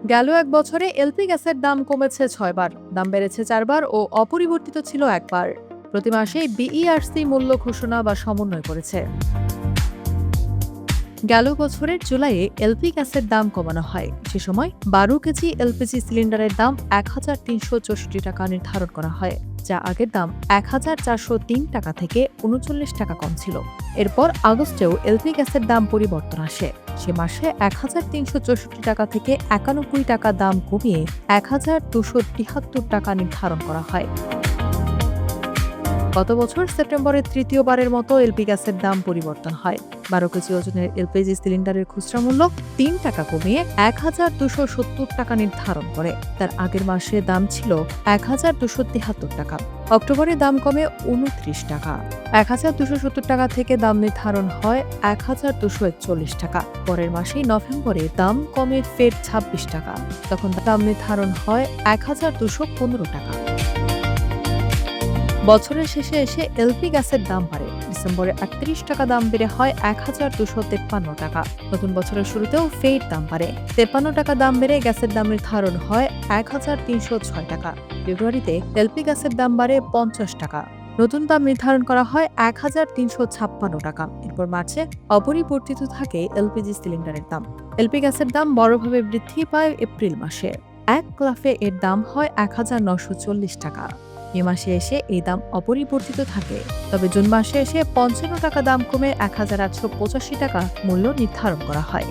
গেল এক বছরে এলপি গ্যাসের দাম কমেছে 6 বার, দাম বেড়েছে 4 বার ও অপরিবর্তিত ছিল 1 বার। প্রতি মাসে বিইআরসি মূল্য ঘোষণা বা সমন্বয় করেছে। গেল বছরের জুলাইয়ে এলপি গ্যাসের দাম কমানো হয়। সে সময় 12 কেজি এলপিজি সিলিন্ডারের দাম 1,364 টাকা নির্ধারণ করা হয়, যা আগের দাম 1,403 টাকা থেকে 39 টাকা কম ছিল। এরপর আগস্টেও এলপি গ্যাসের দাম পরিবর্তন আসে। সে মাসে 1,364 টাকা থেকে 91 টাকা দাম কমিয়ে 1,273 টাকা নির্ধারণ করা হয়। গত বছর সেপ্টেম্বরে তৃতীয়বারের মতো এলপি গ্যাসের দাম পরিবর্তন হয়। 12 কেজি ওজনের এলপিজি সিলিন্ডারের খুচরা মূল্য 3 টাকা কমিয়ে 1,270 টাকা নির্ধারণ করে। তার আগের মাসে দাম ছিল 1,273 টাকা। অক্টোবরে দাম কমে 29 টাকা। 1,270 টাকা থেকে দাম নির্ধারণ হয় 1,241 টাকা। পরের মাসেই নভেম্বরে দাম কমে ফের 26 টাকা। তখন দাম নির্ধারণ হয় 1,215 টাকা। বছরের শেষে এসে এলপি গ্যাসের দাম বাড়ে। ডিসেম্বরে 38 টাকা দাম বেড়ে হয় 1,253 টাকা। নতুন বছরের শুরুতেও ফের দাম বাড়ে। 53 টাকা দাম বেড়ে গ্যাসের দাম নির্ধারণ হয় 1,306 টাকা। ফেব্রুয়ারিতে এলপি গ্যাসের দাম বাড়ে 50 টাকা। নতুন দাম নির্ধারণ করা হয় 1,356 টাকা। এরপর মার্চে অপরিবর্তিত থাকে এলপিজি সিলিন্ডারের দাম। এলপি গ্যাসের দাম বড়ভাবে বৃদ্ধি পায় এপ্রিল মাসে। এক গ্লাফে এর দাম হয় 1,940 টাকা। মে মাসে এসে এই দাম অপরিবর্তিত থাকে। তবে জুন মাসে এসে 55 টাকা দাম কমে 1,885 টাকা মূল্য নির্ধারণ করা হয়।